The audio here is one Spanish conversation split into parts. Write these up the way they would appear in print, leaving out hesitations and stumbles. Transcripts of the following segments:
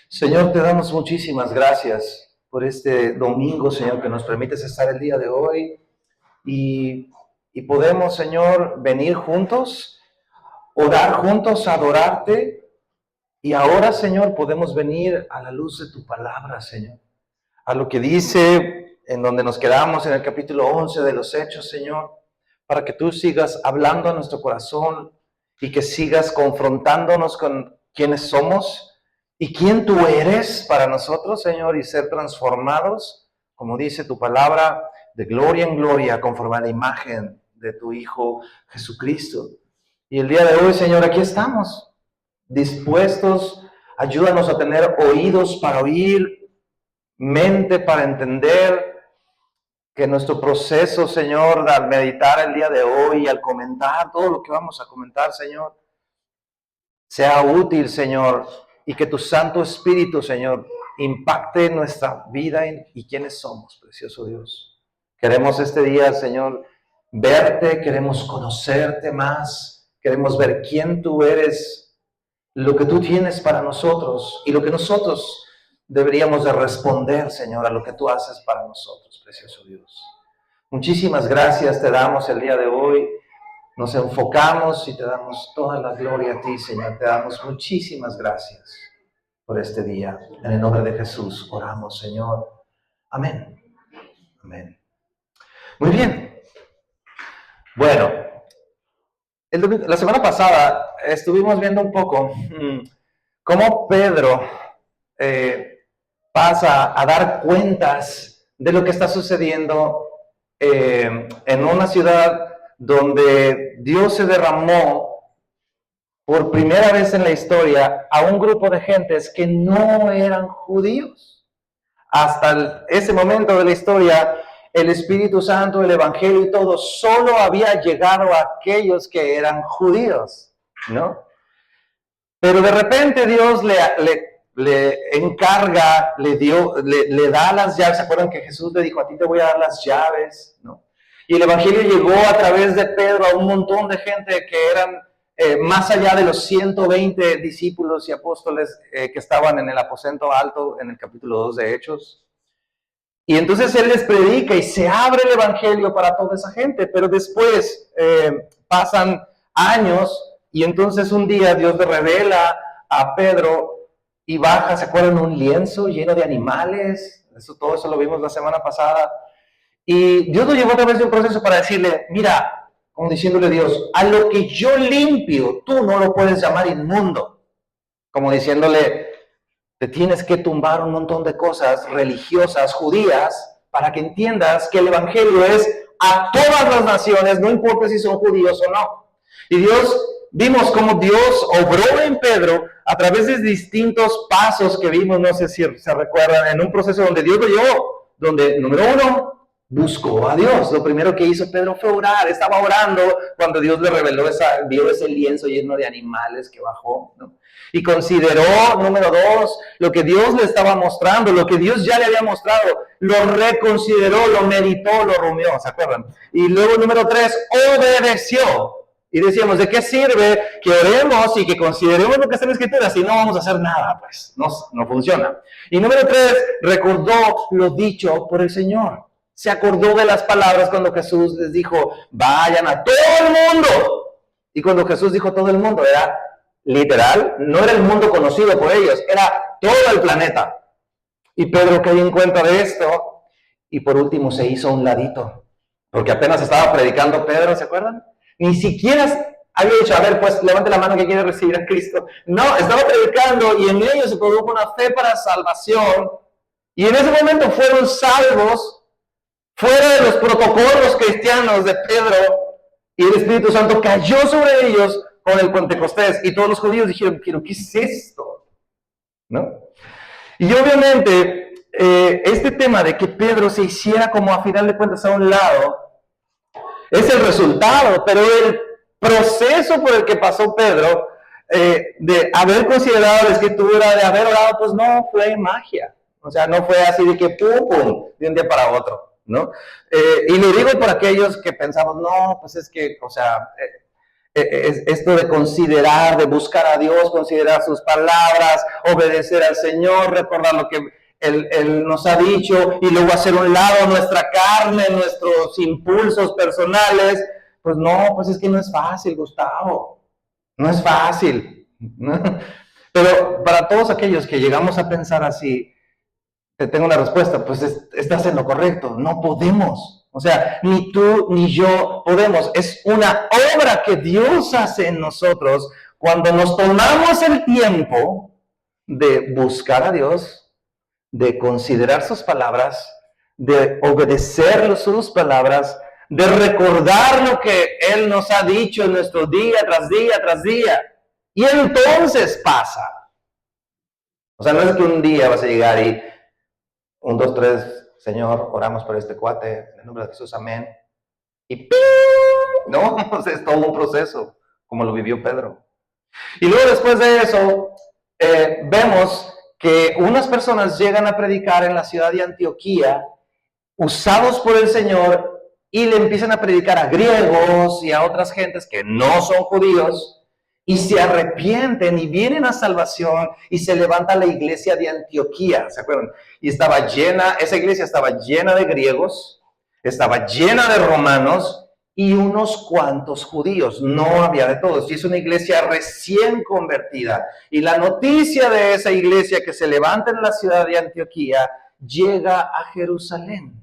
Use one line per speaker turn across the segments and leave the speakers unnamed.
Señor, te damos muchísimas gracias por este domingo, Señor, que nos permites estar el día de hoy y podemos, Señor, venir juntos, orar juntos, adorarte y ahora, Señor, podemos venir a la luz de tu palabra, Señor, a lo que dice en donde nos quedamos en el capítulo 11 de los Hechos, Señor, para que tú sigas hablando a nuestro corazón y que sigas confrontándonos con quiénes somos y quién tú eres para nosotros, Señor, y ser transformados, como dice tu palabra, de gloria en gloria, conforme a la imagen de tu Hijo Jesucristo. Y el día de hoy, Señor, aquí estamos, dispuestos. Ayúdanos a tener oídos para oír, mente para entender, que nuestro proceso, Señor, al meditar el día de hoy, al comentar todo lo que vamos a comentar, Señor, sea útil, Señor, y que tu Santo Espíritu, Señor, impacte nuestra vida y quiénes somos, precioso Dios. Queremos este día, Señor, verte, queremos conocerte más, queremos ver quién tú eres, lo que tú tienes para nosotros y lo que nosotros deberíamos de responder, Señor, a lo que tú haces para nosotros, precioso Dios. Muchísimas gracias te damos el día de hoy. Nos enfocamos y te damos toda la gloria a ti, Señor. Te damos muchísimas gracias por este día. En el nombre de Jesús oramos, Señor. Amén. Amén. Muy bien. Bueno, la semana pasada estuvimos viendo un poco cómo Pedro pasa a dar cuentas de lo que está sucediendo en una ciudad donde Dios se derramó por primera vez en la historia a un grupo de gentes que no eran judíos. Hasta ese momento de la historia, el Espíritu Santo, el Evangelio y todo, solo había llegado a aquellos que eran judíos, ¿no? Pero de repente Dios le encarga, le da las llaves. ¿Se acuerdan que Jesús le dijo, a ti te voy a dar las llaves, ¿no? Y el Evangelio llegó a través de Pedro a un montón de gente que eran más allá de los 120 discípulos y apóstoles que estaban en el aposento alto en el capítulo 2 de Hechos. Y entonces Él les predica y se abre el Evangelio para toda esa gente, pero después pasan años y entonces un día Dios le revela a Pedro y baja, ¿se acuerdan? Un lienzo lleno de animales. Todo eso lo vimos la semana pasada. Y Dios lo llevó a través de un proceso para decirle, mira, como diciéndole a Dios, a lo que yo limpio, tú no lo puedes llamar inmundo. Como diciéndole, te tienes que tumbar un montón de cosas religiosas, judías, para que entiendas que el Evangelio es a todas las naciones, no importa si son judíos o no. Y vimos cómo Dios obró en Pedro a través de distintos pasos que vimos, no sé si se recuerdan, en un proceso donde Dios lo llevó, donde, número uno, buscó a Dios. Lo primero que hizo Pedro fue orar. Estaba orando cuando Dios le reveló vio ese lienzo lleno de animales que bajó, ¿no? Y consideró, número dos, lo que Dios le estaba mostrando, lo que Dios ya le había mostrado, lo reconsideró, lo meditó, lo rumió, ¿se acuerdan? Y luego, número tres, obedeció. Y decíamos, ¿de qué sirve que oremos y que consideremos lo que está en la Escritura si no vamos a hacer nada? Pues no funciona. Y número tres, recordó lo dicho por el Señor. Se acordó de las palabras cuando Jesús les dijo, vayan a todo el mundo. Y cuando Jesús dijo todo el mundo, era literal, no era el mundo conocido por ellos, era todo el planeta. Y Pedro cayó en cuenta de esto y por último se hizo a un ladito, porque apenas estaba predicando Pedro, ¿se acuerdan? Ni siquiera había dicho, a ver, pues levante la mano que quiere recibir a Cristo. No, estaba predicando y en ello se produjo una fe para salvación y en ese momento fueron salvos fuera de los protocolos cristianos de Pedro, y el Espíritu Santo cayó sobre ellos con el Pentecostés, y todos los judíos dijeron, ¿pero qué es esto? ¿No? Y obviamente, este tema de que Pedro se hiciera como a final de cuentas a un lado, es el resultado, pero el proceso por el que pasó Pedro, de haber considerado la Escritura, de haber orado, pues no fue magia. O sea, no fue así de que pum, de un día para otro, ¿no? Y lo digo por aquellos que pensamos, no, pues es que, o sea, esto de considerar, de buscar a Dios, considerar sus palabras, obedecer al Señor, recordar lo que Él nos ha dicho y luego hacer un lado nuestra carne, nuestros impulsos personales. Pues no, pues es que no es fácil, Gustavo. No es fácil. Pero para todos aquellos que llegamos a pensar así, te tengo una respuesta, pues estás en lo correcto, no podemos. O sea, ni tú ni yo podemos. Es una obra que Dios hace en nosotros cuando nos tomamos el tiempo de buscar a Dios, de considerar sus palabras, de obedecer sus palabras, de recordar lo que Él nos ha dicho en nuestro día tras día tras día. Y entonces pasa. O sea, no es que un día vas a llegar y 1, 2, 3, Señor, oramos por este cuate, en el nombre de Jesús, amén. Y ¡ping! No, es todo un proceso, como lo vivió Pedro. Y luego después de eso, vemos que unas personas llegan a predicar en la ciudad de Antioquía, usados por el Señor, y le empiezan a predicar a griegos y a otras gentes que no son judíos, y se arrepienten y vienen a salvación y se levanta la iglesia de Antioquía, ¿se acuerdan? Y estaba llena, esa iglesia estaba llena de griegos, estaba llena de romanos y unos cuantos judíos, no había de todos. Y es una iglesia recién convertida. Y la noticia de esa iglesia que se levanta en la ciudad de Antioquía llega a Jerusalén.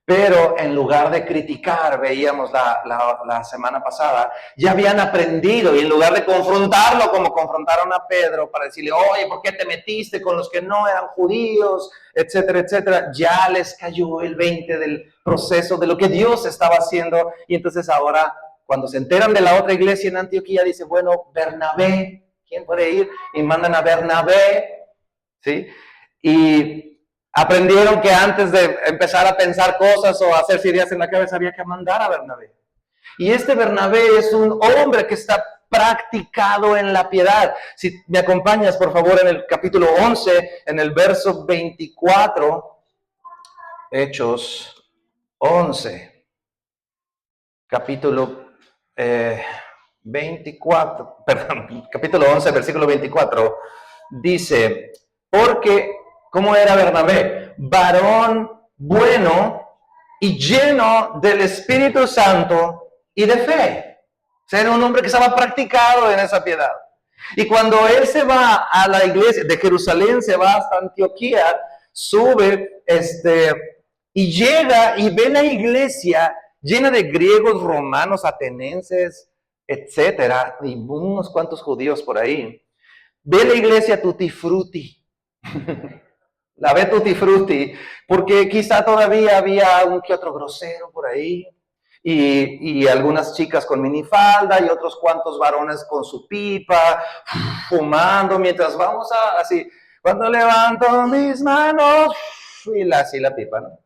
Pero en lugar de criticar, veíamos la semana pasada, ya habían aprendido y en lugar de confrontarlo como confrontaron a Pedro para decirle, oye, ¿por qué te metiste con los que no eran judíos? Etcétera, etcétera. Ya les cayó el 20 del proceso de lo que Dios estaba haciendo. Y entonces ahora, cuando se enteran de la otra iglesia en Antioquía, dice, bueno, Bernabé, ¿quién puede ir? Y mandan a Bernabé, ¿sí? Y aprendieron que antes de empezar a pensar cosas o hacerse ideas en la cabeza había que mandar a Bernabé. Y este Bernabé es un hombre que está practicado en la piedad. Si me acompañas, por favor, en el capítulo 11, en el verso 24, Hechos 11, capítulo 24, perdón, capítulo 11, versículo 24, dice, porque ¿cómo era Bernabé? Varón bueno y lleno del Espíritu Santo y de fe. O sea, era un hombre que estaba practicado en esa piedad. Y cuando él se va a la iglesia de Jerusalén, se va hasta Antioquía, sube y llega y ve la iglesia llena de griegos, romanos, atenienses, etcétera, y unos cuantos judíos por ahí. Ve la iglesia tutti frutti. La ve tutti frutti, porque quizá todavía había un que otro grosero por ahí, y algunas chicas con minifalda, y otros cuantos varones con su pipa, fumando, mientras vamos así, cuando levanto mis manos, y así la pipa, ¿no?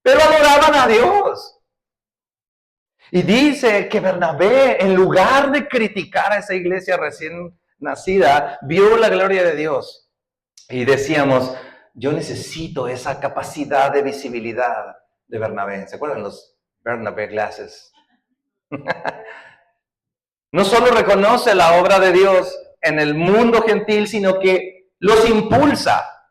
Pero adoraban a Dios. Y dice que Bernabé, en lugar de criticar a esa iglesia recién nacida, vio la gloria de Dios. Y decíamos, yo necesito esa capacidad de visibilidad de Bernabé. ¿Se acuerdan los Bernabé glasses? No solo reconoce la obra de Dios en el mundo gentil, sino que los impulsa.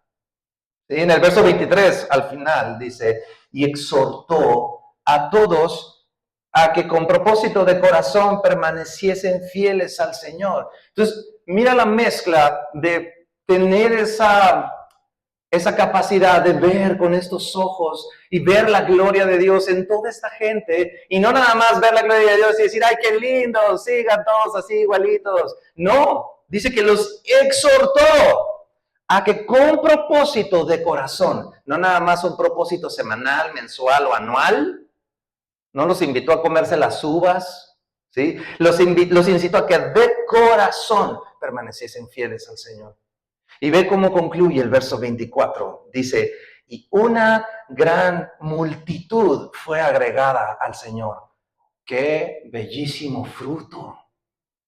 ¿Sí? En el verso 23, al final, dice, y exhortó a todos a que con propósito de corazón permaneciesen fieles al Señor. Entonces, mira la mezcla de tener esa capacidad de ver con estos ojos y ver la gloria de Dios en toda esta gente, y no nada más ver la gloria de Dios y decir, ay, qué lindo, sigan todos así igualitos. No, dice que los exhortó a que con propósito de corazón, no nada más un propósito semanal, mensual o anual, no los invitó a comerse las uvas, ¿sí? Los incitó a que de corazón permaneciesen fieles al Señor. Y ve cómo concluye el verso 24. Dice, y una gran multitud fue agregada al Señor. ¡Qué bellísimo fruto!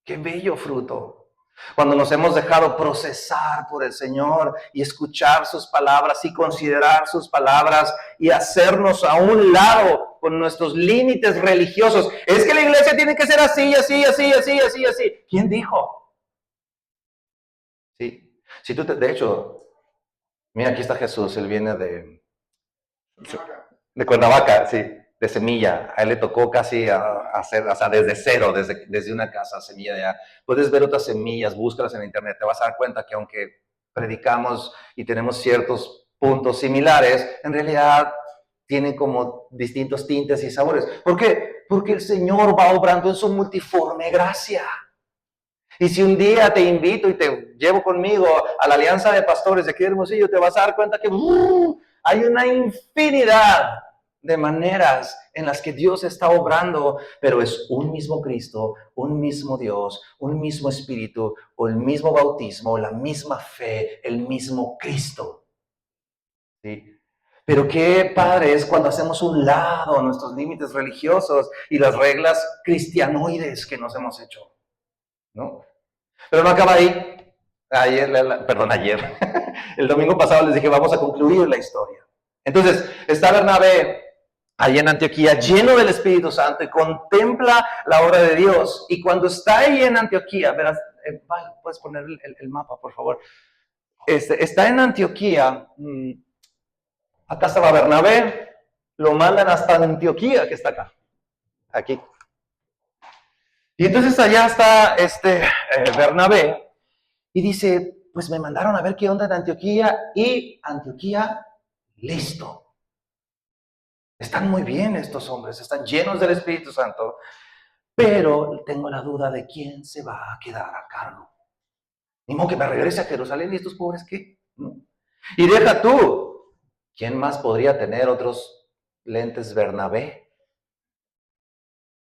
¡Qué bello fruto! Cuando nos hemos dejado procesar por el Señor y escuchar sus palabras y considerar sus palabras y hacernos a un lado con nuestros límites religiosos. Es que la iglesia tiene que ser así, así, así, así, así, así. ¿Quién dijo? Sí. Si tú de hecho, mira, aquí está Jesús, él viene de Cuernavaca, sí, de Semilla. A él le tocó casi hacer, o sea, desde cero, desde una casa, Semilla de allá. Puedes ver otras semillas, búscalas en internet, te vas a dar cuenta que aunque predicamos y tenemos ciertos puntos similares, en realidad tienen como distintos tintes y sabores. ¿Por qué? Porque el Señor va obrando en su multiforme gracia. Y si un día te invito y te llevo conmigo a la Alianza de Pastores de aquí de Hermosillo, te vas a dar cuenta que hay una infinidad de maneras en las que Dios está obrando, pero es un mismo Cristo, un mismo Dios, un mismo Espíritu, o el mismo bautismo, la misma fe, el mismo Cristo. ¿Sí? Pero qué padre es cuando hacemos un lado nuestros límites religiosos y las reglas cristianoides que nos hemos hecho, ¿no? Pero no acaba ahí. Ayer, el domingo pasado les dije, vamos a concluir la historia. Entonces, está Bernabé allí en Antioquía, lleno del Espíritu Santo, y contempla la obra de Dios. Y cuando está ahí en Antioquía, verás, puedes poner el mapa, por favor. Está en Antioquía, acá estaba Bernabé, lo mandan hasta Antioquía, que está acá, aquí. Y entonces allá está Bernabé, y dice, pues me mandaron a ver qué onda en Antioquía, y Antioquía, listo. Están muy bien estos hombres, están llenos del Espíritu Santo, pero tengo la duda de quién se va a quedar a cargo. Ni modo que me regrese a Jerusalén y estos pobres, ¿qué? ¿No? Y deja tú, ¿quién más podría tener otros lentes Bernabé?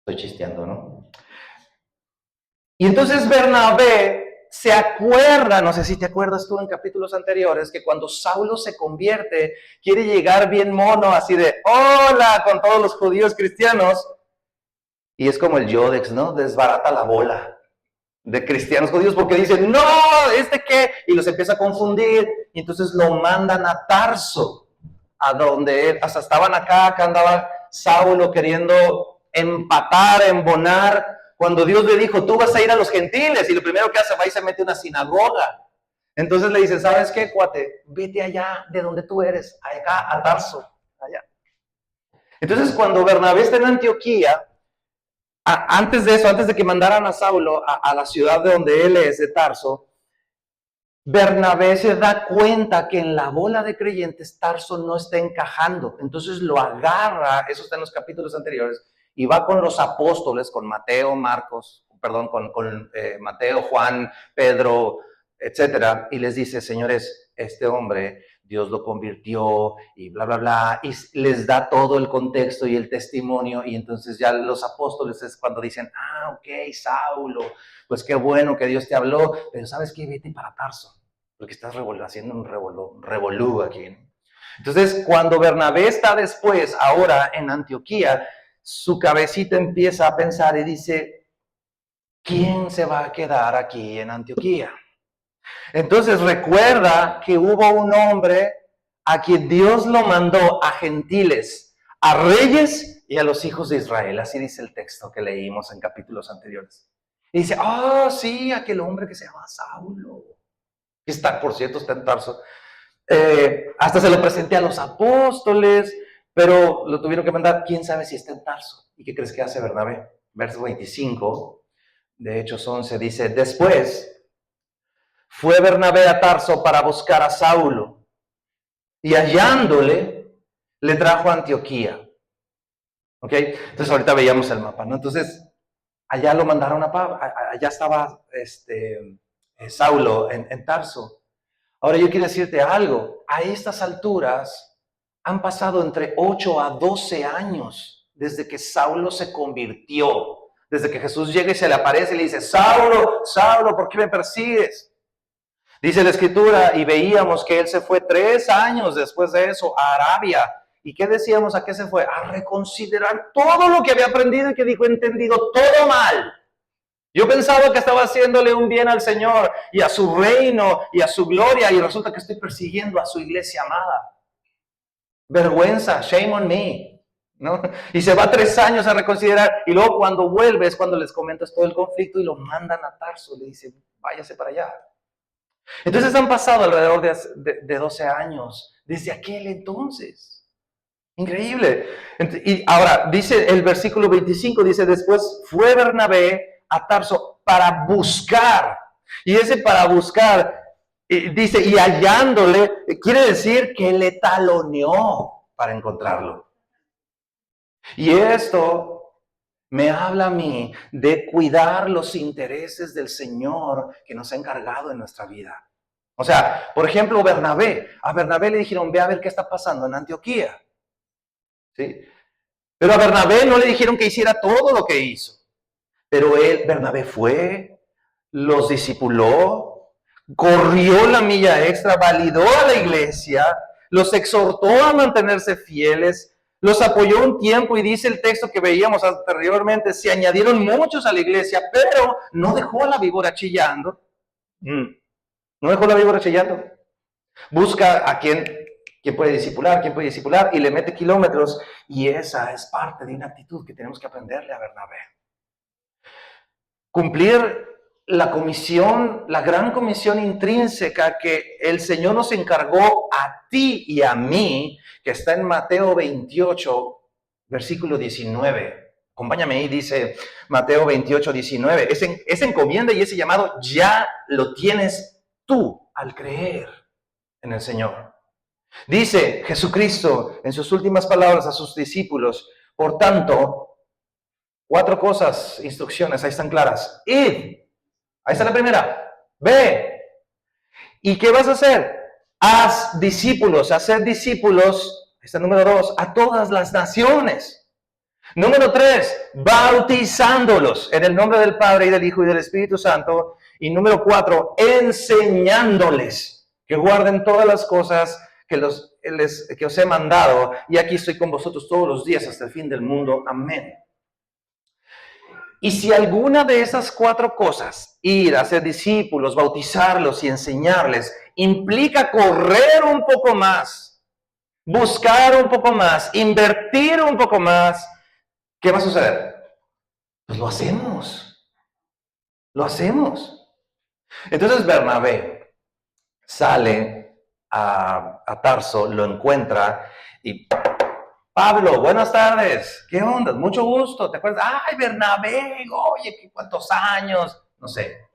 Estoy chisteando, ¿no? Y entonces Bernabé se acuerda, no sé si te acuerdas tú en capítulos anteriores, que cuando Saulo se convierte, quiere llegar bien mono, así de, hola, con todos los judíos cristianos. Y es como el Yodex, ¿no? Desbarata la bola de cristianos judíos porque dicen, no, ¿qué? Y los empieza a confundir. Y entonces lo mandan a Tarso, a donde hasta estaban acá andaba Saulo queriendo empatar, embonar, cuando Dios le dijo, tú vas a ir a los gentiles, y lo primero que hace, va y se mete a una sinagoga. Entonces le dice, ¿sabes qué, cuate? Vete allá de donde tú eres, acá a Tarso, allá. Entonces cuando Bernabé está en Antioquía, antes de eso, antes de que mandaran a Saulo a la ciudad de donde él es, de Tarso, Bernabé se da cuenta que en la bola de creyentes Tarso no está encajando. Entonces lo agarra, eso está en los capítulos anteriores, y va con los apóstoles, con Mateo, con Mateo, Juan, Pedro, etcétera, y les dice, señores, este hombre Dios lo convirtió y bla, bla, bla, y les da todo el contexto y el testimonio, y entonces ya los apóstoles es cuando dicen, ok, Saulo, pues qué bueno que Dios te habló, pero ¿sabes qué? Vete para Tarso, porque estás haciendo un revolú aquí, ¿no? Entonces, cuando Bernabé está después, ahora en Antioquía, su cabecita empieza a pensar y dice, ¿quién se va a quedar aquí en Antioquía? Entonces recuerda que hubo un hombre a quien Dios lo mandó a gentiles, a reyes y a los hijos de Israel. Así dice el texto que leímos en capítulos anteriores. Y dice, sí, aquel hombre que se llama Saulo. Que está, por cierto, está en Tarso. Hasta se lo presenté a los apóstoles, pero lo tuvieron que mandar, quién sabe si está en Tarso. ¿Y qué crees que hace Bernabé? Verso 25 de Hechos 11 dice, después fue Bernabé a Tarso para buscar a Saulo, y hallándole, le trajo a Antioquía. ¿Ok? Entonces ahorita veíamos el mapa, ¿no? Entonces, allá lo mandaron allá estaba Saulo en Tarso. Ahora yo quiero decirte algo, a estas alturas han pasado entre 8 a 12 años desde que Saulo se convirtió, desde que Jesús llega y se le aparece y le dice, Saulo, Saulo, ¿por qué me persigues? Dice la Escritura, y veíamos que él se fue 3 años después de eso a Arabia. ¿Y qué decíamos? ¿A qué se fue? A reconsiderar todo lo que había aprendido y que dijo, entendido todo mal. Yo pensaba que estaba haciéndole un bien al Señor y a su reino y a su gloria, y resulta que estoy persiguiendo a su iglesia amada. Vergüenza, shame on me. ¿no? Y se va 3 años a reconsiderar, y luego cuando vuelve es cuando les comentas todo el conflicto y lo mandan a Tarso, le dice, váyase para allá. Entonces han pasado alrededor de 12 años desde aquel entonces. Increíble. Y ahora, dice el versículo 25, dice, después fue Bernabé a Tarso para buscar. Y ese para buscar, dice, y hallándole, quiere decir que le taloneó para encontrarlo. Y esto me habla a mí de cuidar los intereses del Señor que nos ha encargado en nuestra vida. O sea, por ejemplo, a Bernabé le dijeron, ve a ver qué está pasando en Antioquía. ¿Sí? Pero a Bernabé no le dijeron que hiciera todo lo que hizo. Pero Bernabé fue, los discipuló, corrió la milla extra, validó a la iglesia, los exhortó a mantenerse fieles, los apoyó un tiempo y dice el texto que veíamos anteriormente, se añadieron muchos a la iglesia, pero no dejó a la víbora chillando. No dejó la víbora chillando. Busca a quién puede discipular, y le mete kilómetros, y esa es parte de una actitud que tenemos que aprenderle a Bernabé. Cumplir la comisión, la gran comisión intrínseca que el Señor nos encargó a ti y a mí, que está en Mateo 28, versículo 19. Acompáñame ahí, dice Mateo 28, 19. Esa encomienda y ese llamado ya lo tienes tú al creer en el Señor. Dice Jesucristo en sus últimas palabras a sus discípulos, por tanto, 4 cosas, instrucciones, ahí están claras. Id, ahí está la primera, ve. ¿Y qué vas a hacer? Haz discípulos, hacer discípulos, ahí está el número 2, a todas las naciones. Número 3, bautizándolos en el nombre del Padre y del Hijo y del Espíritu Santo. Y número 4, enseñándoles que guarden todas las cosas que os he mandado. Y aquí estoy con vosotros todos los días hasta el fin del mundo. Amén. Y si alguna de esas 4 cosas, ir a hacer discípulos, bautizarlos y enseñarles, implica correr un poco más, buscar un poco más, invertir un poco más, ¿qué va a suceder? Pues lo hacemos. Lo hacemos. Entonces Bernabé sale a Tarso, lo encuentra y... Pablo, buenas tardes. ¿Qué onda? Mucho gusto. ¿Te acuerdas? Ay, Bernabé, oye, ¿cuántos años? No sé,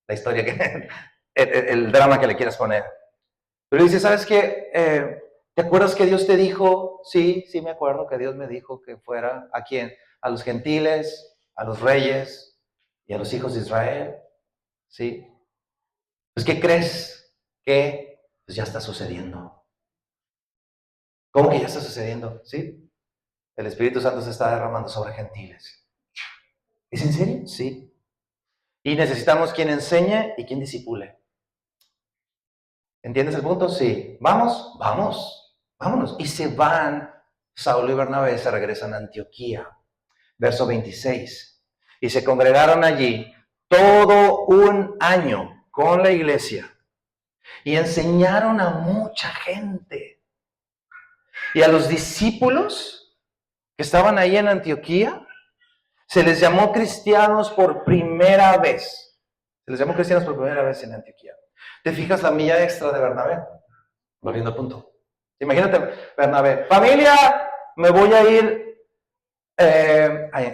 la historia que, el drama que le quieras poner. Pero dice, ¿sabes qué? ¿Te acuerdas que Dios te dijo? Sí, me acuerdo que Dios me dijo que fuera ¿a quién? A los gentiles, a los reyes y a los hijos de Israel. ¿Sí? Pues, ¿qué crees? Que pues ya está sucediendo. ¿Cómo que ya está sucediendo? ¿Sí? El Espíritu Santo se está derramando sobre gentiles. ¿Es en serio? Sí. Y necesitamos quien enseñe y quien disipule. ¿Entiendes el punto? Sí. ¿Vamos? Vámonos. Y se van, Saulo y Bernabé se regresan a Antioquía. Verso 26. Y se congregaron allí todo un año con la iglesia y enseñaron a mucha gente. Y a los discípulos que estaban ahí en Antioquía, se les llamó cristianos por primera vez. Se les llamó cristianos por primera vez en Antioquía. ¿Te fijas la milla extra de Bernabé? Volviendo a punto. Imagínate, Bernabé, familia, me voy a ir,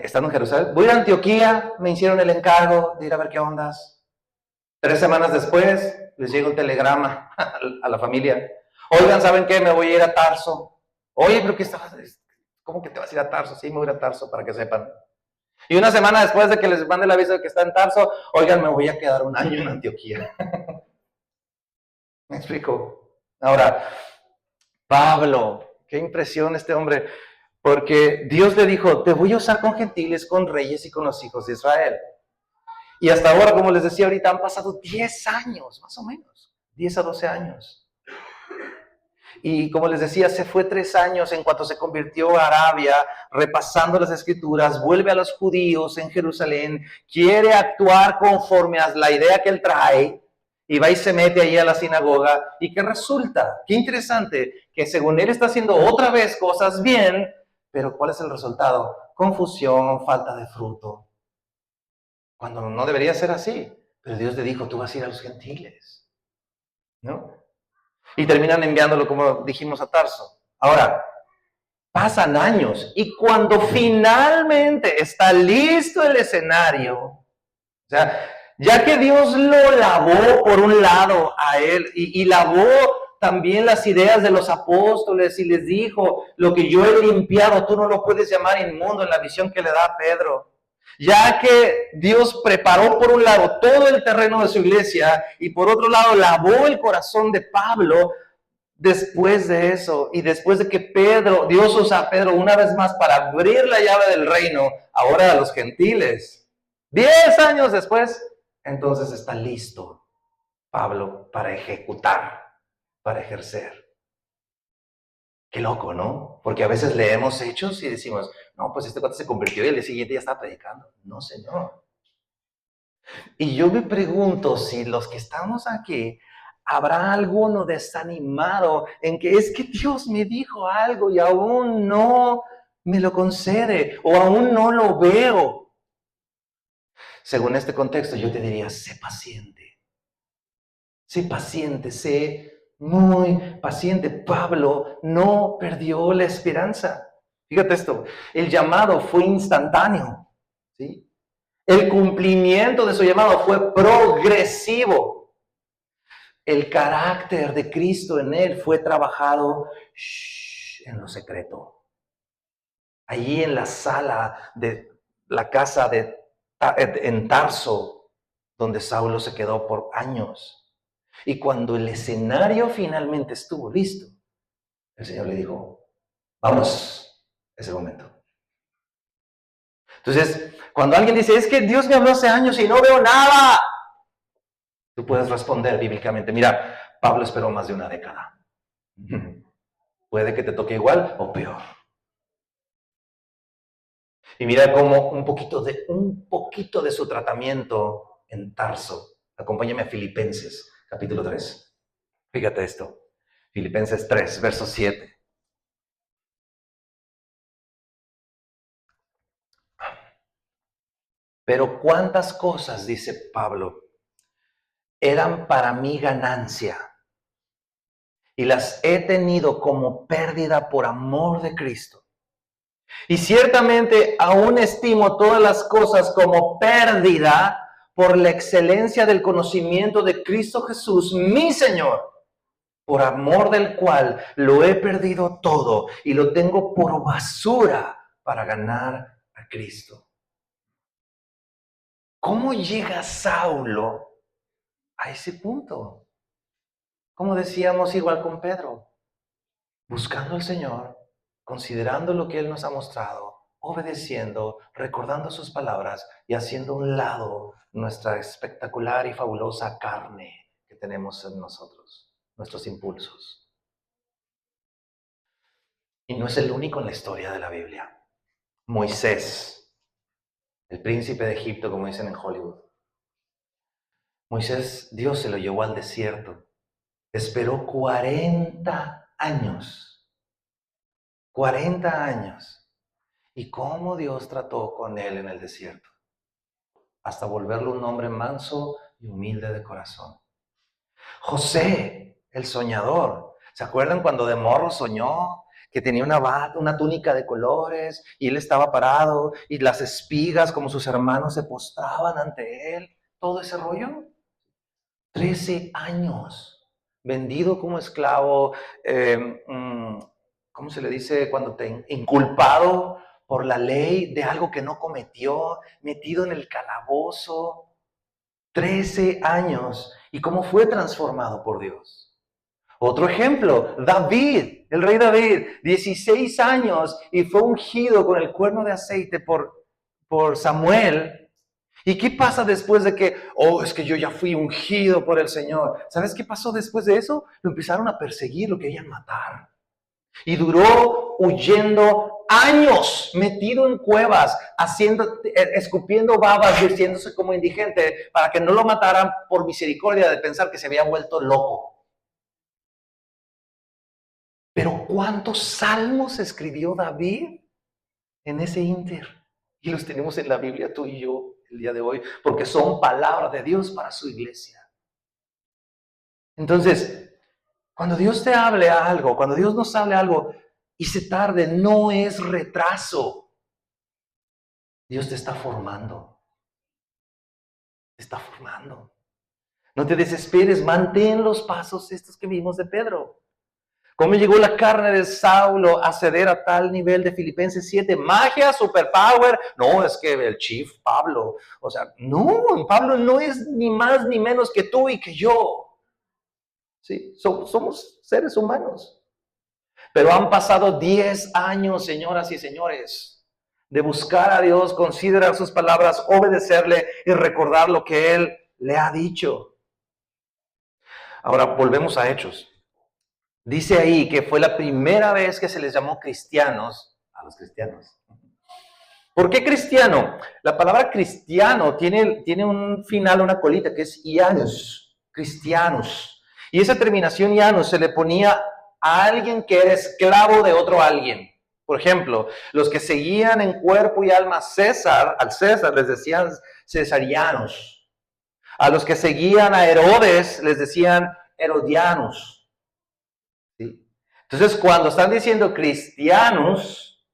estando en Jerusalén, voy a ir a Antioquía, me hicieron el encargo de ir a ver qué ondas. 3 semanas después, les llega un telegrama a la familia. Oigan, ¿saben qué? Me voy a ir a Tarso. Oye, pero ¿cómo que te vas a ir a Tarso? Sí, me voy a ir a Tarso, para que sepan. Y 1 semana después de que les mande el aviso de que está en Tarso, oigan, me voy a quedar 1 año en Antioquía. ¿Me explico? Ahora, Pablo, qué impresión este hombre, porque Dios le dijo, te voy a usar con gentiles, con reyes y con los hijos de Israel. Y hasta ahora, como les decía ahorita, han pasado 10 años, más o menos, 10 a 12 años. Y como les decía, se fue 3 años en cuanto se convirtió a Arabia, repasando las escrituras, vuelve a los judíos en Jerusalén, quiere actuar conforme a la idea que él trae, y va y se mete ahí a la sinagoga, y ¿qué resulta? Qué interesante, que según él está haciendo otra vez cosas bien, Pero ¿cuál es el resultado? Confusión, falta de fruto. Cuando no debería ser así. Pero Dios le dijo, tú vas a ir a los gentiles, ¿no? Y terminan enviándolo, como dijimos, a Tarso. Ahora, pasan años y cuando finalmente está listo el escenario, o sea, ya que Dios lo lavó por un lado a él y lavó también las ideas de los apóstoles y les dijo, lo que yo he limpiado, tú no lo puedes llamar inmundo en la visión que le da a Pedro. Ya que Dios preparó por un lado todo el terreno de su iglesia y por otro lado lavó el corazón de Pablo, después de eso y después de que Dios usa a Pedro una vez más para abrir la llave del reino, ahora a los gentiles, 10 años después, entonces está listo Pablo para ejecutar, para ejercer. Qué loco, ¿no? Porque a veces leemos hechos y decimos, no, pues este cuate se convirtió y el día siguiente ya está predicando. No, Señor. Y yo me pregunto si los que estamos aquí, habrá alguno desanimado en que es que Dios me dijo algo y aún no me lo concede o aún no lo veo. Según este contexto, yo te diría, sé paciente. Sé paciente, sé muy paciente. Pablo no perdió la esperanza. Fíjate esto, el llamado fue instantáneo, ¿sí? El cumplimiento de su llamado fue progresivo. El carácter de Cristo en él fue trabajado en lo secreto. Allí en la sala de la casa en Tarso, donde Saulo se quedó por años. Y cuando el escenario finalmente estuvo listo, el Señor le dijo, vamos, es el momento. Entonces, cuando alguien dice, es que Dios me habló hace años y no veo nada, tú puedes responder bíblicamente, mira, Pablo esperó más de una década. Puede que te toque igual o peor. Y mira cómo un poquito de su tratamiento en Tarso. Acompáñame a Filipenses, capítulo 3. Fíjate esto. Filipenses 3, verso 7. Pero cuántas cosas, dice Pablo, eran para mí ganancia y las he tenido como pérdida por amor de Cristo. Y ciertamente aún estimo todas las cosas como pérdida por la excelencia del conocimiento de Cristo Jesús, mi Señor, por amor del cual lo he perdido todo y lo tengo por basura para ganar a Cristo. ¿Cómo llega Saulo a ese punto? Como decíamos igual con Pedro, buscando al Señor, considerando lo que Él nos ha mostrado, obedeciendo, recordando sus palabras y haciendo a un lado nuestra espectacular y fabulosa carne que tenemos en nosotros, nuestros impulsos. Y no es el único en la historia de la Biblia. Moisés, el príncipe de Egipto, como dicen en Hollywood. Moisés, Dios se lo llevó al desierto. Esperó 40 años. 40 años. ¿Y cómo Dios trató con él en el desierto? Hasta volverlo un hombre manso y humilde de corazón. José, el soñador. ¿Se acuerdan cuando de morro soñó que tenía una túnica de colores y él estaba parado y las espigas como sus hermanos se postraban ante él? Todo ese rollo. 13 años, vendido como esclavo, ¿cómo se le dice? Cuando te inculpado por la ley de algo que no cometió, metido en el calabozo, 13 años, y cómo fue transformado por Dios. Otro ejemplo, David, el rey David, 16 años y fue ungido con el cuerno de aceite por Samuel. ¿Y qué pasa después de que, es que yo ya fui ungido por el Señor? ¿Sabes qué pasó después de eso? Lo empezaron a perseguir, lo querían matar. Y duró huyendo años, metido en cuevas, escupiendo babas, vistiéndose como indigente, para que no lo mataran por misericordia de pensar que se había vuelto loco. Pero ¿cuántos salmos escribió David? en ese ínter. Y los tenemos en la Biblia, tú y yo, el día de hoy, porque son palabras de Dios para su iglesia. Entonces, cuando Dios te hable algo, cuando Dios nos hable algo y se tarde, no es retraso. Dios te está formando. Te está formando. No te desesperes, mantén los pasos estos que vimos de Pedro. ¿Cómo llegó la carne de Saulo a ceder a tal nivel de Filipenses 7? Magia, superpower. No, es que el chief Pablo, o sea, no, Pablo no es ni más ni menos que tú y que yo. Sí, somos seres humanos. Pero han pasado 10 años, señoras y señores, de buscar a Dios, considerar sus palabras, obedecerle y recordar lo que Él le ha dicho. Ahora volvemos a Hechos. Dice ahí que fue la primera vez que se les llamó cristianos a los cristianos. ¿Por qué cristiano? La palabra cristiano tiene un final, una colita, que es ianus, cristianos. Y esa terminación ianus se le ponía a alguien que era esclavo de otro alguien. Por ejemplo, los que seguían en cuerpo y alma al César les decían cesarianos. A los que seguían a Herodes les decían herodianos. ¿Sí? Entonces, cuando están diciendo cristianos,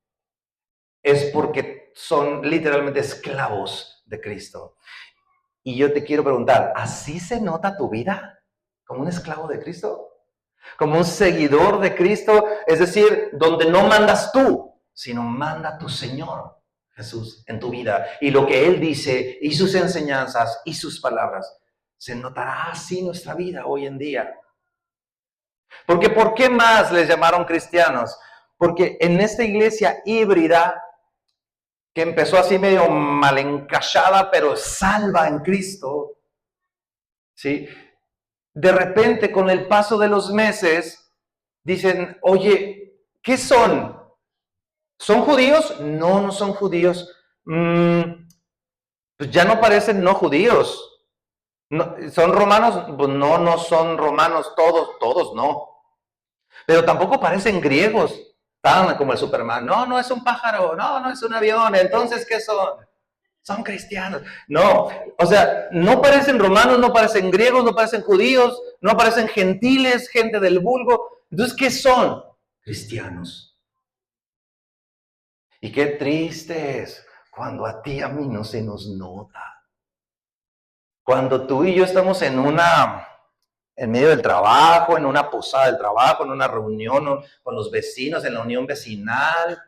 es porque son literalmente esclavos de Cristo. Y yo te quiero preguntar, ¿así se nota tu vida? ¿Como un esclavo de Cristo? ¿Como un seguidor de Cristo? Es decir, donde no mandas tú, sino manda tu Señor Jesús en tu vida. Y lo que Él dice, y sus enseñanzas, y sus palabras, se notará así nuestra vida hoy en día. Porque ¿por qué más les llamaron cristianos? Porque en esta iglesia híbrida, que empezó así medio mal encachada, pero salva en Cristo, ¿sí? De repente, con el paso de los meses, dicen, oye, ¿qué son? ¿Son judíos? No, no son judíos. Pues ya no parecen no judíos. No, ¿son romanos? Pues no, no son romanos todos no. Pero tampoco parecen griegos, tan como el Superman. No, no es un pájaro, no, no es un avión. Entonces, ¿qué son? Son cristianos. No, o sea, no parecen romanos, no parecen griegos, no parecen judíos, no parecen gentiles, gente del vulgo. Entonces, ¿qué son? Cristianos. Y qué triste es cuando a ti y a mí no se nos nota. Cuando tú y yo estamos en medio del trabajo, en una posada del trabajo, en una reunión con los vecinos, en la unión vecinal,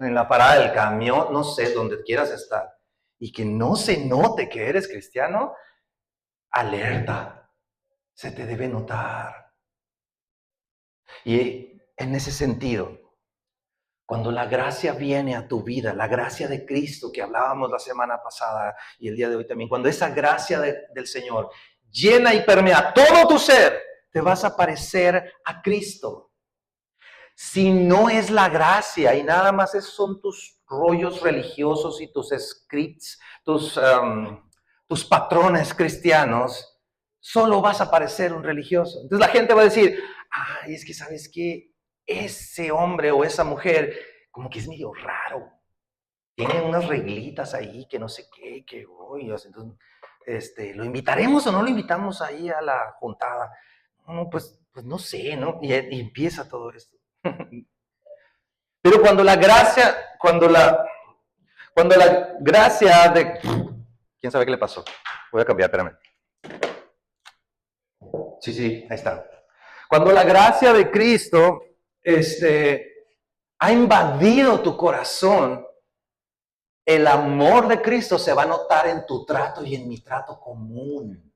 en la parada del camión, no sé, donde quieras estar, y que no se note que eres cristiano, alerta, se te debe notar. Y en ese sentido, cuando la gracia viene a tu vida, la gracia de Cristo que hablábamos la semana pasada y el día de hoy también, cuando esa gracia del Señor llena y permea todo tu ser, te vas a parecer a Cristo. Si no es la gracia y nada más esos son tus rollos religiosos y tus scripts, tus patrones cristianos, solo vas a parecer un religioso. Entonces la gente va a decir, ay, es que ¿sabes qué? Ese hombre o esa mujer como que es medio raro. Tiene unas reglitas ahí que no sé qué, que uy, entonces, ¿lo invitaremos o no lo invitamos ahí a la juntada? No, pues no sé, ¿no? Y empieza todo esto. Pero cuando la gracia de... ¿Quién sabe qué le pasó? Voy a cambiar, espérame. Sí, ahí está. Cuando la gracia de Cristo ha invadido tu corazón, el amor de Cristo se va a notar en tu trato y en mi trato común.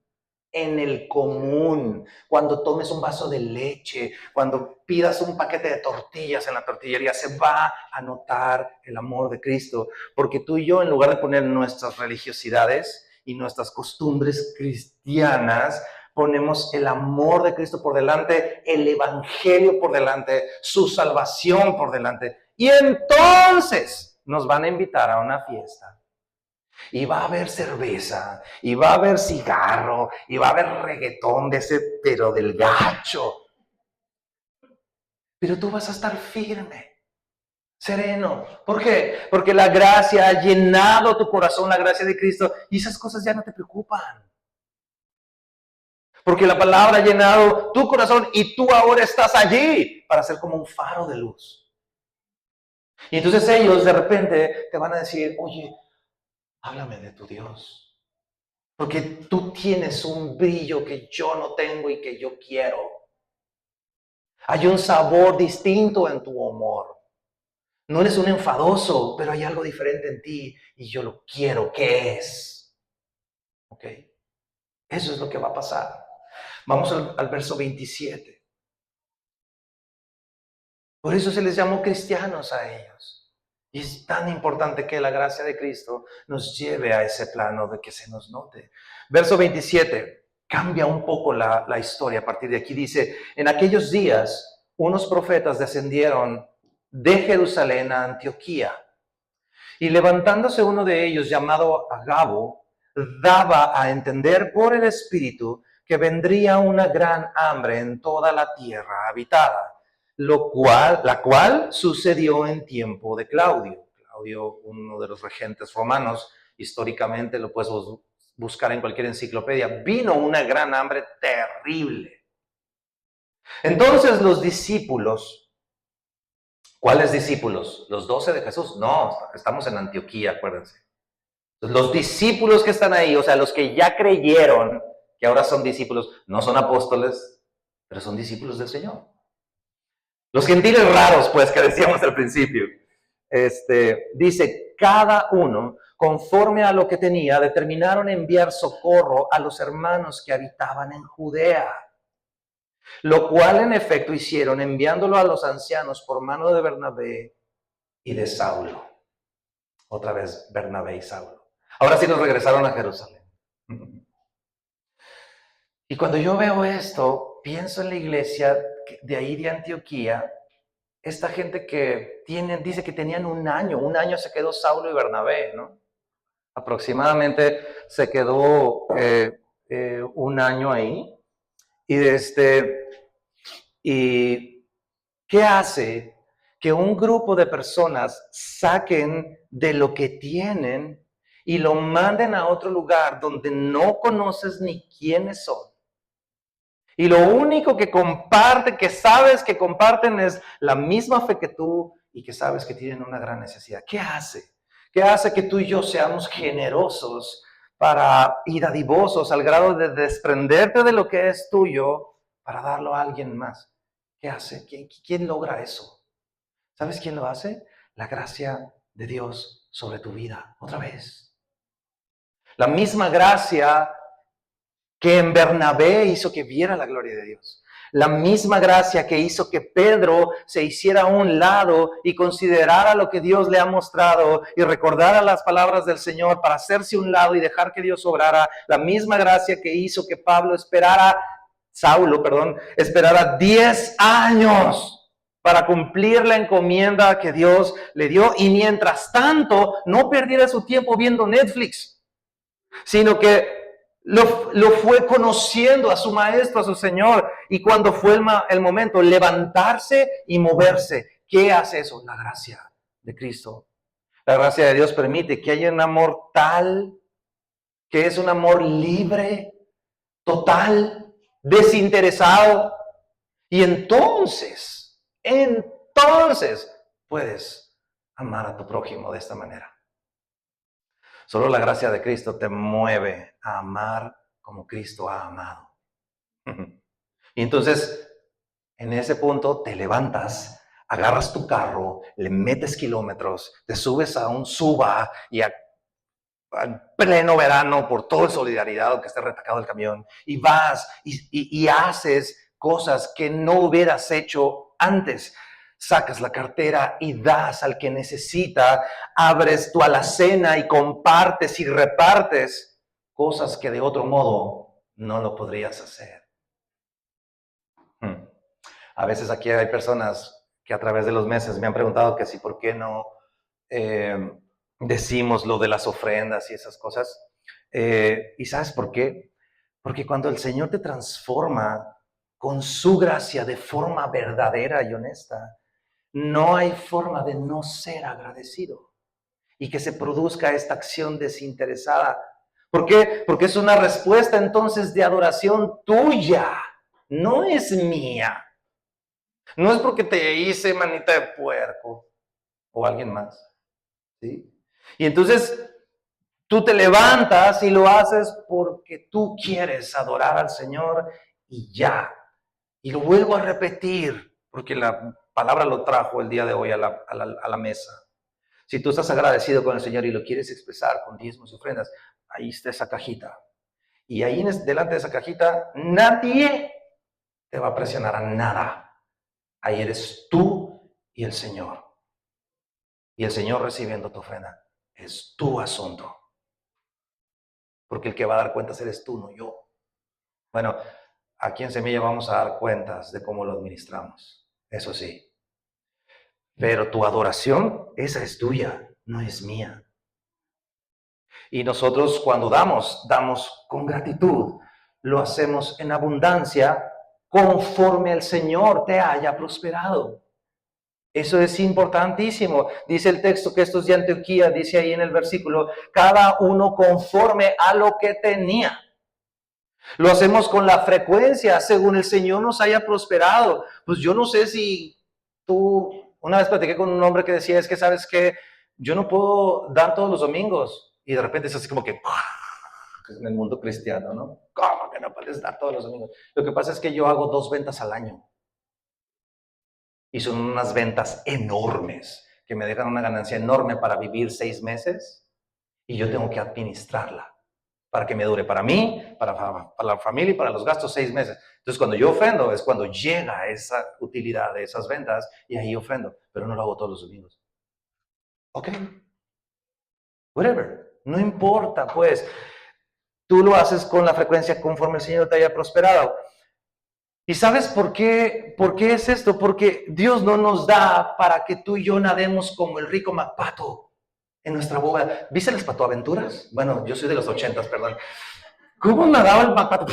En el común, cuando tomes un vaso de leche, cuando pidas un paquete de tortillas en la tortillería, se va a notar el amor de Cristo, porque tú y yo, en lugar de poner nuestras religiosidades y nuestras costumbres cristianas, ponemos el amor de Cristo por delante, el evangelio por delante, su salvación por delante, y entonces nos van a invitar a una fiesta. Y va a haber cerveza, y va a haber cigarro, y va a haber reggaetón de ese, pero del gacho. Pero tú vas a estar firme. sereno. ¿Por qué? Porque la gracia ha llenado tu corazón, la gracia de Cristo, y esas cosas ya no te preocupan. Porque la palabra ha llenado tu corazón y tú ahora estás allí para ser como un faro de luz. Y entonces ellos de repente te van a decir, oye, háblame de tu Dios. Porque tú tienes un brillo que yo no tengo y que yo quiero. Hay un sabor distinto en tu humor. No eres un enfadoso, pero hay algo diferente en ti y yo lo quiero. ¿Qué es? ¿Ok? Eso es lo que va a pasar. Vamos al verso 27. Por eso se les llamó cristianos a ellos. Y es tan importante que la gracia de Cristo nos lleve a ese plano de que se nos note. Verso 27 cambia un poco la historia a partir de aquí. Dice, en aquellos días unos profetas descendieron de Jerusalén a Antioquía. Y levantándose uno de ellos, llamado Agabo, daba a entender por el Espíritu que vendría una gran hambre en toda la tierra habitada, la cual sucedió en tiempo de Claudio. Claudio, uno de los regentes romanos, históricamente lo puedes buscar en cualquier enciclopedia, vino una gran hambre terrible. Entonces los discípulos, ¿cuáles discípulos? ¿Los 12 de Jesús? No, estamos en Antioquía, acuérdense. Los discípulos que están ahí, o sea, los que ya creyeron, que ahora son discípulos, no son apóstoles, pero son discípulos del Señor. Los gentiles raros, pues, que decíamos al principio. Dice, cada uno, conforme a lo que tenía, determinaron enviar socorro a los hermanos que habitaban en Judea. Lo cual en efecto hicieron, enviándolo a los ancianos por mano de Bernabé y de Saulo. Otra vez Bernabé y Saulo. Ahora sí nos regresaron a Jerusalén. Y cuando yo veo esto, pienso en la iglesia de ahí de Antioquía, esta gente que dice que tenían un año se quedó Saulo y Bernabé, ¿no? Aproximadamente se quedó un año ahí. ¿Y qué hace que un grupo de personas saquen de lo que tienen y lo manden a otro lugar donde no conoces ni quiénes son? Y lo único que comparten, que sabes que comparten, es la misma fe que tú y que sabes que tienen una gran necesidad. ¿Qué hace? ¿Qué hace que tú y yo seamos generosos y dadivosos al grado de desprenderte de lo que es tuyo para darlo a alguien más? ¿Qué hace? ¿Quién logra eso? ¿Sabes quién lo hace? La gracia de Dios sobre tu vida. Otra vez. La misma gracia que en Bernabé hizo que viera la gloria de Dios. La misma gracia que hizo que Pedro se hiciera a un lado y considerara lo que Dios le ha mostrado y recordara las palabras del Señor para hacerse a un lado y dejar que Dios obrara. La misma gracia que hizo que Saulo, esperara 10 años para cumplir la encomienda que Dios le dio y mientras tanto no perdiera su tiempo viendo Netflix, sino que lo fue conociendo a su maestro, a su Señor. Y cuando fue el momento, levantarse y moverse. ¿Qué hace eso? La gracia de Cristo. La gracia de Dios permite que haya un amor tal, que es un amor libre, total, desinteresado. Y entonces puedes amar a tu prójimo de esta manera. Solo la gracia de Cristo te mueve a amar como Cristo ha amado. Y entonces, en ese punto, te levantas, agarras tu carro, le metes kilómetros, te subes a un suba y al pleno verano, por todo el solidaridad, aunque esté retacado el camión, y vas y haces cosas que no hubieras hecho antes. Sacas la cartera y das al que necesita, abres tu alacena y compartes y repartes cosas que de otro modo no lo podrías hacer. A veces aquí hay personas que a través de los meses me han preguntado que si por qué no decimos lo de las ofrendas y esas cosas. ¿Y sabes por qué? Porque cuando el Señor te transforma con su gracia de forma verdadera y honesta, No hay forma de no ser agradecido y que se produzca esta acción desinteresada. ¿Por qué? Porque es una respuesta entonces de adoración tuya, no es mía. No es porque te hice manita de puerco o alguien más, ¿sí? Y entonces tú te levantas y lo haces porque tú quieres adorar al Señor y ya. Y lo vuelvo a repetir porque la palabra lo trajo el día de hoy a la mesa. Si tú estás agradecido con el Señor y lo quieres expresar con diezmos y ofrendas, ahí está esa cajita. Y ahí delante de esa cajita nadie te va a presionar a nada. Ahí eres tú y el Señor. Y el Señor recibiendo tu ofrenda. Es tu asunto. Porque el que va a dar cuentas eres tú, no yo. Bueno, aquí en Semilla vamos a dar cuentas de cómo lo administramos. Eso sí. Pero tu adoración, esa es tuya, no es mía. Y nosotros cuando damos con gratitud. Lo hacemos en abundancia conforme el Señor te haya prosperado. Eso es importantísimo. Dice el texto que estos de Antioquía, dice ahí en el versículo, cada uno conforme a lo que tenía. Lo hacemos con la frecuencia según el Señor nos haya prosperado. Pues yo no sé si tú, una vez platiqué con un hombre que decía, es que sabes que yo no puedo dar todos los domingos. Y de repente es así como que en el mundo cristiano, ¿no? ¿Cómo que no puedes dar todos los domingos? Lo que pasa es que yo hago 2 ventas al año. Y son unas ventas enormes que me dejan una ganancia enorme para vivir 6 meses y yo tengo que administrarla para que me dure para mí, para la familia y para los gastos 6 meses. Entonces, cuando yo ofrendo es cuando llega esa utilidad de esas ventas y ahí ofrendo, pero no lo hago todos los domingos. Ok, whatever, no importa, pues. Tú lo haces con la frecuencia conforme el Señor te haya prosperado. ¿Y sabes por qué? ¿Por qué es esto? Porque Dios no nos da para que tú y yo nademos como el rico MacPato en nuestra bóveda. ¿Viste las patoaventuras? Bueno, yo soy de los 80, perdón. ¿Cómo nadaba el MacPato?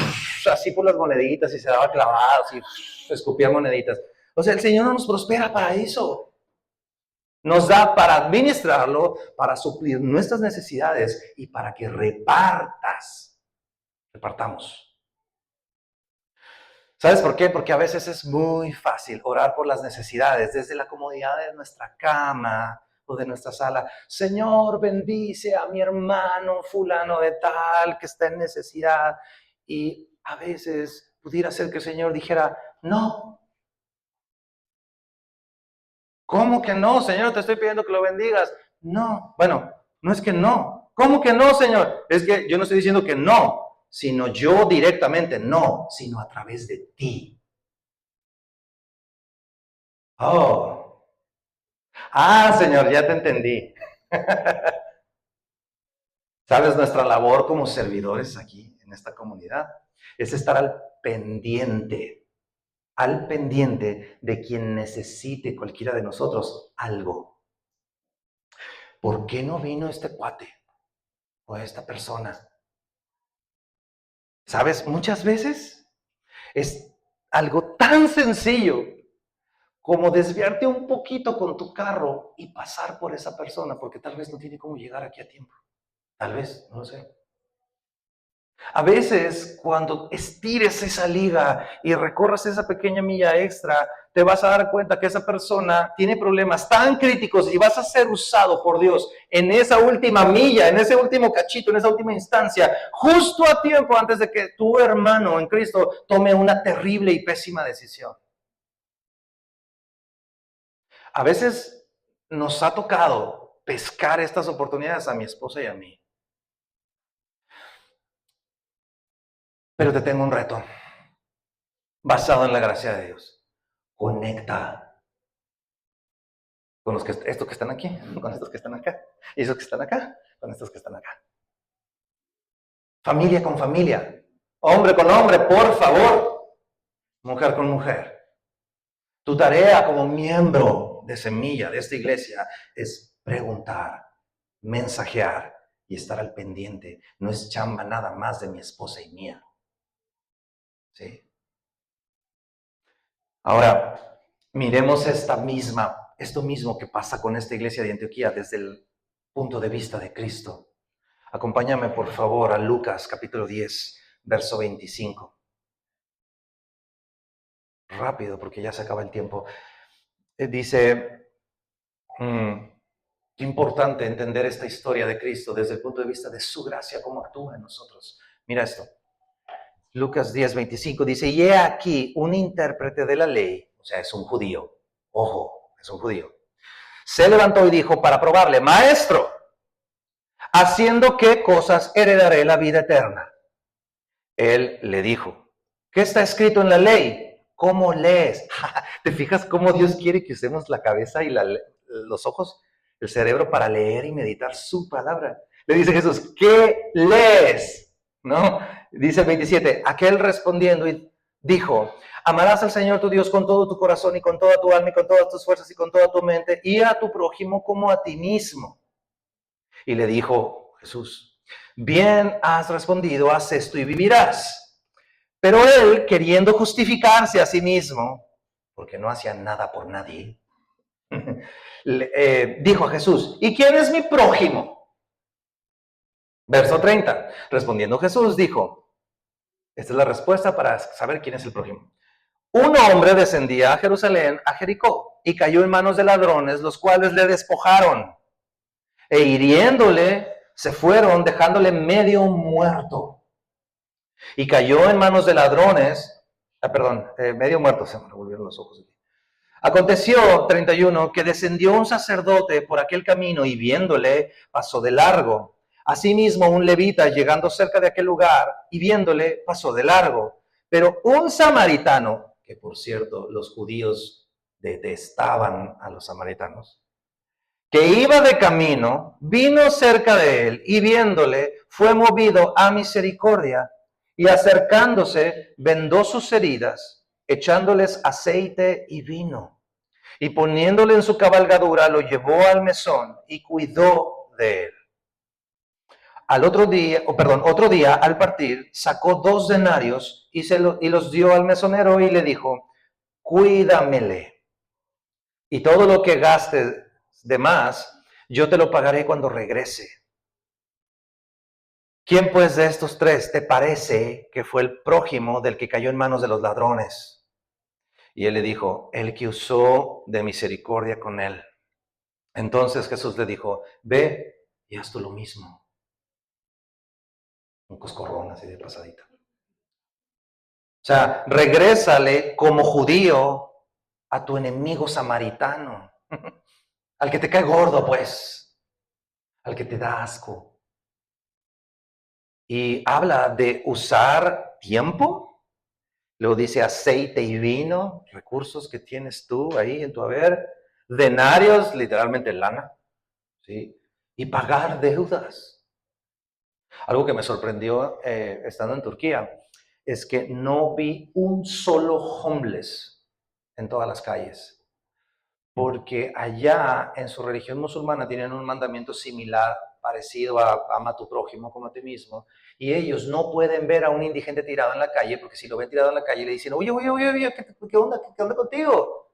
Así por las moneditas y se daba clavados y escupía moneditas. O sea, el Señor no nos prospera para eso. Nos da para administrarlo, para suplir nuestras necesidades y para que repartamos. ¿Sabes por qué? Porque a veces es muy fácil orar por las necesidades desde la comodidad de nuestra cama o de nuestra sala. Señor, bendice a mi hermano fulano de tal que está en necesidad. Y a veces pudiera ser que el Señor dijera, no. ¿Cómo que no, Señor? Te estoy pidiendo que lo bendigas. No. Bueno, no es que no. ¿Cómo que no, Señor? Es que yo no estoy diciendo que no, sino yo directamente no, sino a través de ti. Oh. Ah, Señor, ya te entendí. ¿Sabes? Nuestra labor como servidores aquí en esta comunidad es estar al pendiente de quien necesite cualquiera de nosotros algo. ¿Por qué no vino este cuate o esta persona? ¿Sabes? Muchas veces es algo tan sencillo como desviarte un poquito con tu carro y pasar por esa persona, porque tal vez no tiene cómo llegar aquí a tiempo. Tal vez, no lo sé. A veces, cuando estires esa liga y recorras esa pequeña milla extra, te vas a dar cuenta que esa persona tiene problemas tan críticos y vas a ser usado por Dios en esa última milla, en ese último cachito, en esa última instancia, justo a tiempo antes de que tu hermano en Cristo tome una terrible y pésima decisión. A veces nos ha tocado pescar estas oportunidades a mi esposa y a mí. Pero te tengo un reto basado en la gracia de Dios. Conecta con estos que están aquí, con estos que están acá, y esos que están acá, con estos que están acá. Familia con familia, hombre con hombre, por favor, mujer con mujer. Tu tarea como miembro de Semilla, de esta iglesia, es preguntar, mensajear y estar al pendiente. No es chamba nada más de mi esposa y mía. ¿Sí? Ahora, miremos esta misma esto mismo que pasa con esta iglesia de Antioquía desde el punto de vista de Cristo. Acompáñame por favor a Lucas capítulo 10, verso 25. Rápido, porque ya se acaba el tiempo. Dice, qué importante entender esta historia de Cristo desde el punto de vista de su gracia, cómo actúa en nosotros. Mira esto. Lucas 10, 25 dice, y he aquí un intérprete de la ley, o sea, es un judío. Ojo, es un judío. Se levantó y dijo para probarle, maestro, ¿haciendo qué cosas heredaré la vida eterna? Él le dijo, ¿qué está escrito en la ley? ¿Cómo lees? ¿Te fijas cómo Dios quiere que usemos la cabeza y los ojos, el cerebro para leer y meditar su palabra? Le dice Jesús, ¿qué lees? ¿No? Dice el 27, aquel respondiendo y dijo, amarás al Señor tu Dios con todo tu corazón y con toda tu alma y con todas tus fuerzas y con toda tu mente y a tu prójimo como a ti mismo. Y le dijo Jesús, bien has respondido, haz esto y vivirás. Pero él, queriendo justificarse a sí mismo, porque no hacía nada por nadie, dijo a Jesús, ¿y quién es mi prójimo? Verso 30, respondiendo Jesús dijo, esta es la respuesta para saber quién es el prójimo. Un hombre descendía a Jerusalén, a Jericó, y cayó en manos de ladrones, los cuales le despojaron, e hiriéndole, se fueron, dejándole medio muerto. Y cayó en manos de ladrones, medio muerto, se me volvieron los ojos. Aconteció, 31, que descendió un sacerdote por aquel camino y viéndole, pasó de largo. Asimismo, un levita, llegando cerca de aquel lugar y viéndole, pasó de largo. Pero un samaritano, que por cierto los judíos detestaban a los samaritanos, que iba de camino, vino cerca de él y viéndole, fue movido a misericordia y acercándose, vendó sus heridas, echándoles aceite y vino. Y poniéndole en su cabalgadura, lo llevó al mesón y cuidó de él. Otro día, al partir, sacó 2 denarios y los dio al mesonero y le dijo, cuídamele. Y todo lo que gastes de más, yo te lo pagaré cuando regrese. ¿Quién pues de estos 3 te parece que fue el prójimo del que cayó en manos de los ladrones? Y él le dijo, el que usó de misericordia con él. Entonces Jesús le dijo, ve y haz tú lo mismo. Un coscorrón así de pasadita. O sea, regrésale como judío a tu enemigo samaritano. Al que te cae gordo, pues. Al que te da asco. Y habla de usar tiempo. Luego dice aceite y vino, recursos que tienes tú ahí en tu haber. Denarios, literalmente lana. ¿Sí? Y pagar deudas. Algo que me sorprendió estando en Turquía es que no vi un solo homeless en todas las calles. Porque allá en su religión musulmana tienen un mandamiento similar, parecido a ama a tu prójimo como a ti mismo, y ellos no pueden ver a un indigente tirado en la calle, porque si lo ven tirado en la calle le dicen, oye, ¿qué onda? ¿Qué onda contigo?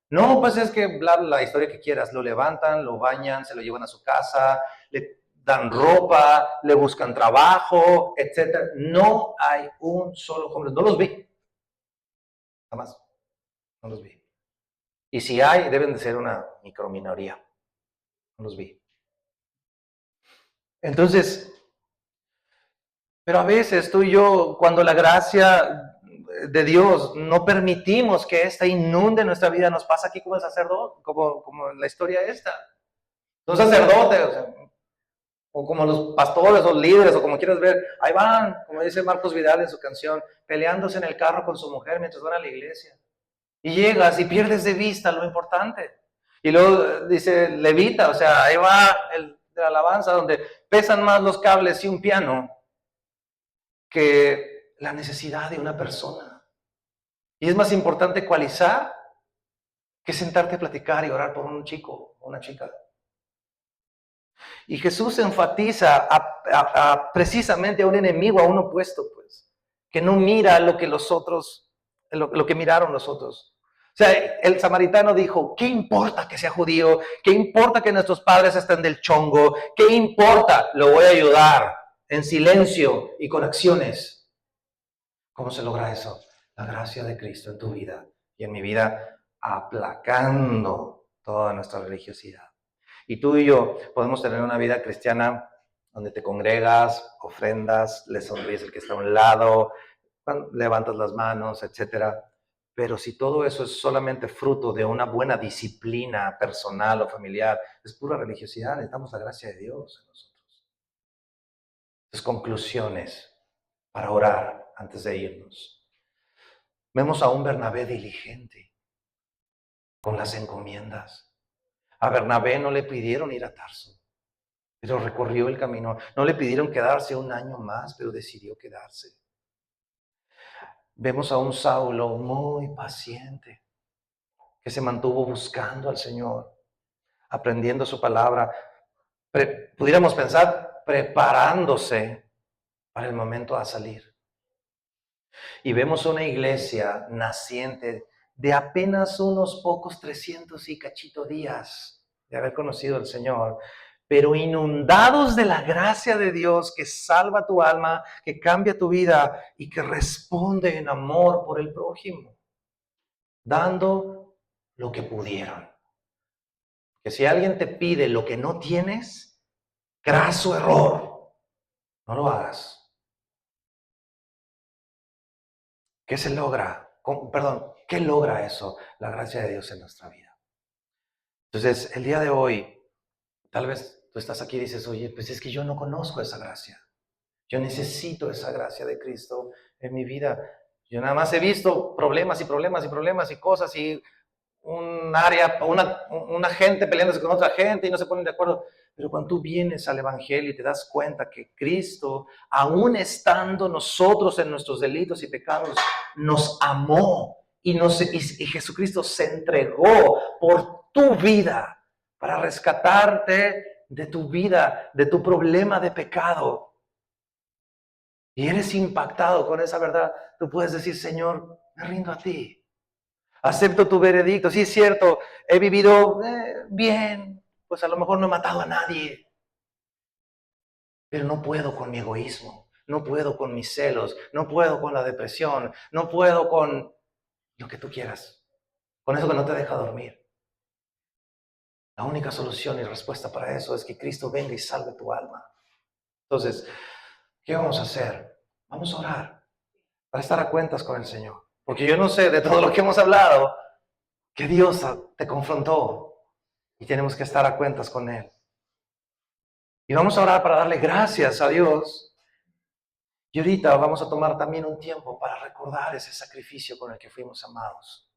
No, pues es que la historia que quieras, lo levantan, lo bañan, se lo llevan a su casa, le dan ropa, le buscan trabajo, etc. No hay un solo hombre, no los vi, jamás, no los vi. Y si hay, deben de ser una microminoría. No los vi. Entonces, pero a veces tú y yo, cuando la gracia de Dios no permitimos que esta inunde nuestra vida, nos pasa aquí como el sacerdote, como en la historia esta. Un sacerdote, o como los pastores o líderes, o como quieras ver, ahí van, como dice Marcos Vidal en su canción, peleándose en el carro con su mujer mientras van a la iglesia. Y llegas y pierdes de vista lo importante. Y luego dice levita, o sea, ahí va el de la alabanza, donde pesan más los cables y un piano que la necesidad de una persona. Y es más importante ecualizar que sentarte a platicar y orar por un chico o una chica. Y Jesús enfatiza precisamente a un enemigo, a un opuesto, pues, que no mira lo que los otros, lo que miraron los otros. O sea, el samaritano dijo, ¿qué importa que sea judío? ¿Qué importa que nuestros padres estén del chongo? ¿Qué importa? Lo voy a ayudar en silencio y con acciones. ¿Cómo se logra eso? La gracia de Cristo en tu vida y en mi vida, aplacando toda nuestra religiosidad. Y tú y yo podemos tener una vida cristiana donde te congregas, ofrendas, le sonríes al que está a un lado, levantas las manos, etcétera. Pero si todo eso es solamente fruto de una buena disciplina personal o familiar, es pura religiosidad. Necesitamos la gracia de Dios en nosotros. Entonces, conclusiones para orar antes de irnos. Vemos a un Bernabé diligente con las encomiendas. A Bernabé no le pidieron ir a Tarso, pero recorrió el camino. No le pidieron quedarse un año más, pero decidió quedarse. Vemos a un Saulo muy paciente, que se mantuvo buscando al Señor, aprendiendo su palabra, pudiéramos pensar, preparándose para el momento a salir. Y vemos una iglesia naciente de apenas unos pocos 300 y cachito días de haber conocido al Señor, pero inundados de la gracia de Dios que salva tu alma, que cambia tu vida y que responde en amor por el prójimo, dando lo que pudieron. Que si alguien te pide lo que no tienes, graso error, no lo hagas. ¿Qué se logra? ¿Qué logra eso? La gracia de Dios en nuestra vida. Entonces, el día de hoy, tal vez tú estás aquí y dices, oye, pues es que yo no conozco esa gracia. Yo necesito esa gracia de Cristo en mi vida. Yo nada más he visto problemas y problemas y problemas y cosas y un área, una gente peleándose con otra gente y no se ponen de acuerdo. Pero cuando tú vienes al Evangelio y te das cuenta que Cristo, aún estando nosotros en nuestros delitos y pecados, nos amó y Jesucristo se entregó por tu vida para rescatarte de tu vida, de tu problema de pecado. Y eres impactado con esa verdad. Tú puedes decir, Señor, me rindo a ti. Acepto tu veredicto. Sí, es cierto, he vivido bien, pues a lo mejor no he matado a nadie, pero no puedo con mi egoísmo, no puedo con mis celos, no puedo con la depresión, no puedo con lo que tú quieras, con eso que no te deja dormir. La única solución y respuesta para eso es que Cristo venga y salve tu alma. Entonces, ¿qué vamos a hacer? Vamos a orar para estar a cuentas con el Señor. Porque yo no sé de todo lo que hemos hablado, que Dios te confrontó y tenemos que estar a cuentas con Él. Y vamos a orar para darle gracias a Dios. Y ahorita vamos a tomar también un tiempo para recordar ese sacrificio con el que fuimos amados.